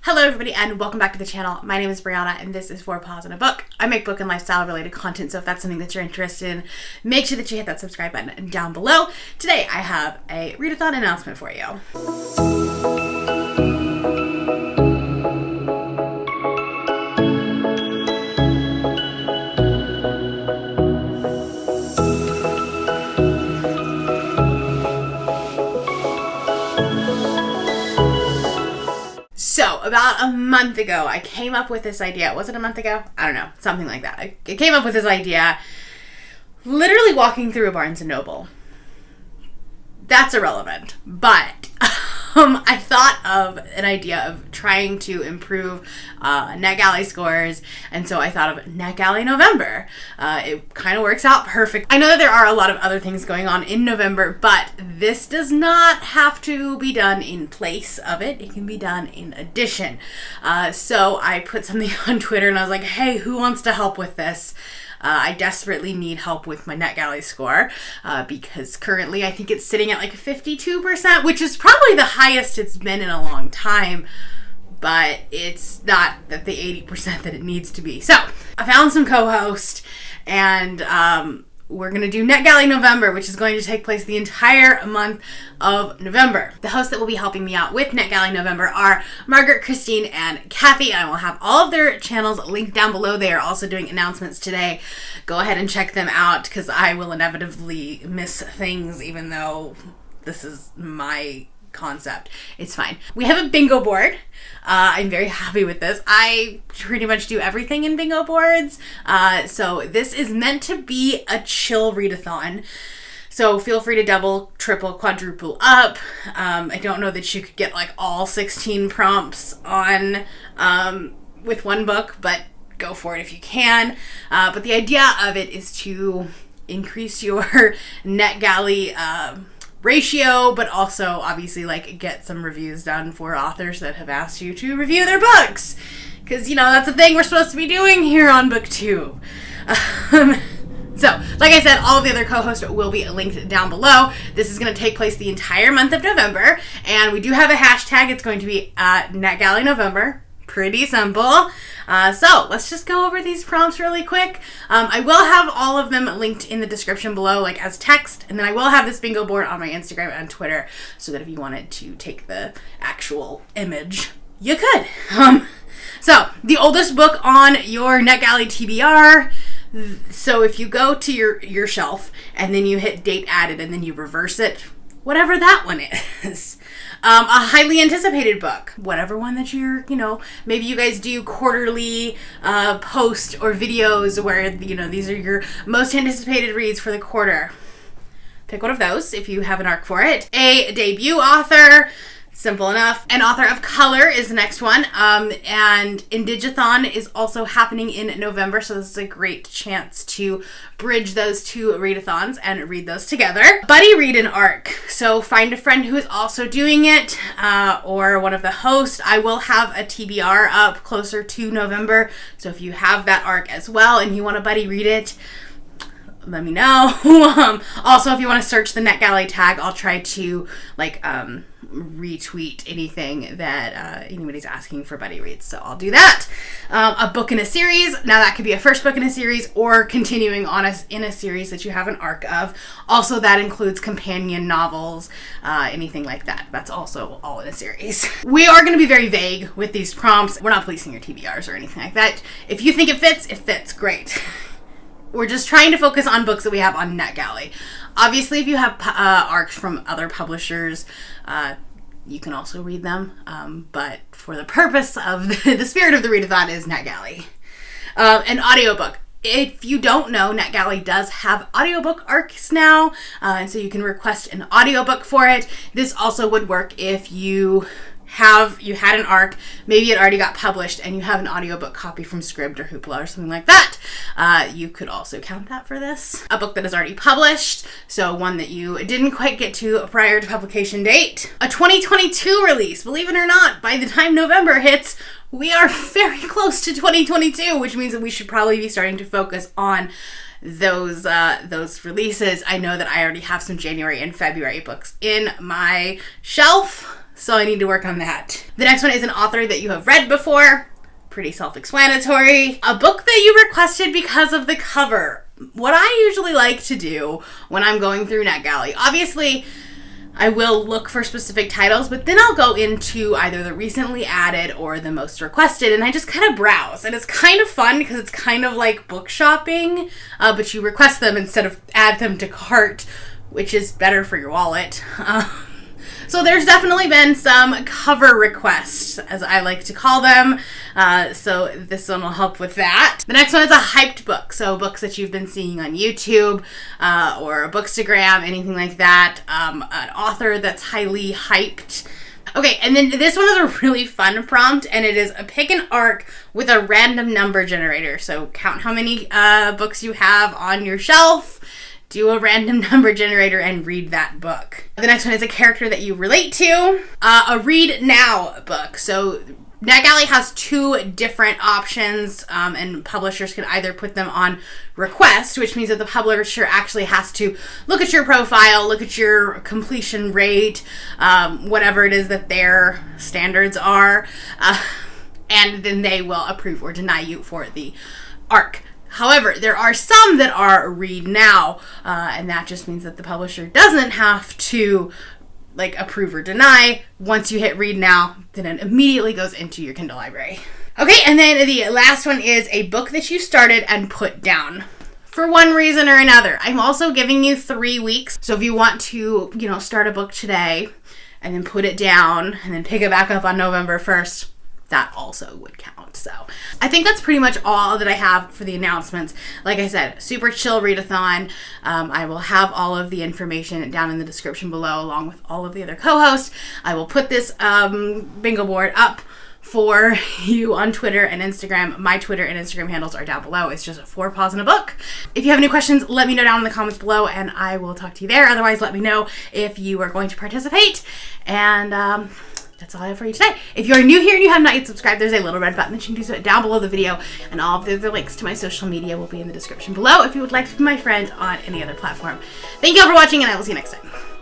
Hello everybody and welcome back to the channel. My name is Brianna and this is 4 Paws in a Book. I make book and lifestyle related content, so if that's something that you're interested in, make sure that you hit that subscribe button down below. Today I have a readathon announcement for you. So, about a month ago, I came up with this idea. Was it a month ago? I don't know. Something like that. I came up with this idea literally walking through a Barnes & Noble. That's irrelevant. But I thought of an idea of trying to improve Netgalley scores, and so I thought of Netgalley November. It kind of works out perfect. I know that there are a lot of other things going on in November, but this does not have to be done in place of it. It can be done in addition. So I put something on Twitter and I was like, hey, who wants to help with this? I desperately need help with my Netgalley score because currently I think it's sitting at like 52%, which is probably the highest it's been in a long time, but it's not at the 80% that it needs to be. So I found some co-host and we're going to do Netgalley November, which is going to take place the entire month of November. The hosts that will be helping me out with Netgalley November are Margaret, Christine, and Kathy. I will have all of their channels linked down below. They are also doing announcements today. Go ahead and check them out because I will inevitably miss things even though this is my concept. It's fine. We have a bingo board. I'm very happy with this. I pretty much do everything in bingo boards. So this is meant to be a chill readathon. So feel free to double, triple, quadruple up. I don't know that you could get like all 16 prompts on with one book, but go for it if you can. But the idea of it is to increase your Netgalley ratio, but also obviously like get some reviews done for authors that have asked you to review their books, because you know that's a thing we're supposed to be doing here on BookTube. So like I said, all of the other co-hosts will be linked down below. This is going to take place the entire month of November, and we do have a hashtag. It's going to be Netgalley November. Pretty simple. So let's just go over these prompts really quick. I will have all of them linked in the description below, like as text, and then I will have this bingo board on my Instagram and Twitter so that if you wanted to take the actual image, you could. So the oldest book on your Netgalley TBR. So if you go to your shelf and then you hit date added and then you reverse it, whatever that one is. A highly anticipated book, whatever one that you're, maybe you guys do quarterly posts or videos where, these are your most anticipated reads for the quarter. Pick one of those if you have an arc for it. A debut author. Simple enough. An author of color is the next one. And Indigathon is also happening in November, so this is a great chance to bridge those two readathons and read those together. Buddy read an arc. So find a friend who is also doing it, or one of the hosts. I will have a TBR up closer to November, so if you have that arc as well and you want to buddy read it, let me know. Also, if you want to search the Netgalley tag, I'll try to retweet anything that anybody's asking for buddy reads. So I'll do that. A book in a series. Now that could be a first book in a series or continuing on in a series that you have an arc of. Also, that includes companion novels, anything like that. That's also all in a series. We are going to be very vague with these prompts. We're not policing your TBRs or anything like that. If you think it fits, great. We're just trying to focus on books that we have on Netgalley. Obviously, if you have arcs from other publishers, you can also read them. But for the purpose of the spirit of the readathon is Netgalley. An audiobook. If you don't know, Netgalley does have audiobook arcs now, and so you can request an audiobook for it. This also would work if you had an arc, maybe it already got published, and you have an audiobook copy from Scribd or Hoopla or something like that. You could also count that for this. A book that is already published, so one that you didn't quite get to prior to publication date. A 2022 release. Believe it or not, by the time November hits, we are very close to 2022, which means that we should probably be starting to focus on those releases. I know that I already have some January and February books in my shelf. so I need to work on that. The next one is an author that you have read before. Pretty self-explanatory. A book that you requested because of the cover. What I usually like to do when I'm going through Netgalley, obviously I will look for specific titles, but then I'll go into either the recently added or the most requested, and I just kind of browse. And it's kind of fun because it's kind of like book shopping, but you request them instead of add them to cart, which is better for your wallet. So there's definitely been some cover requests, as I like to call them. So this one will help with that. The next one is a hyped book. So books that you've been seeing on YouTube or Bookstagram, anything like that. An author that's highly hyped. Okay, and then this one is a really fun prompt, and it is pick an arc with a random number generator. So count how many books you have on your shelf, do a random number generator, and read that book. The next one is a character that you relate to. A read now book. So Netgalley has two different options, and publishers can either put them on request, which means that the publisher actually has to look at your profile, look at your completion rate, whatever it is that their standards are, and then they will approve or deny you for the arc. However, there are some that are read now, and that just means that the publisher doesn't have to approve or deny. Once you hit read now, then it immediately goes into your Kindle library. Okay, and then the last one is a book that you started and put down for one reason or another. I'm also giving you 3 weeks. So if you want to, start a book today and then put it down and then pick it back up on November 1st, that also would count. So I think that's pretty much all that I have for the announcements. Like I said, super chill readathon. I will have all of the information down in the description below, along with all of the other co-hosts. I will put this bingo board up for you on Twitter and Instagram. My Twitter and Instagram handles are down below. It's just 4 paws in a book. If you have any questions, let me know down in the comments below, and I will talk to you there. Otherwise, let me know if you are going to participate. And that's all I have for you today. If you're new here and you have not yet subscribed, there's a little red button that you can do so down below the video, and all of the other links to my social media will be in the description below if you would like to be my friend on any other platform. Thank you all for watching, and I will see you next time.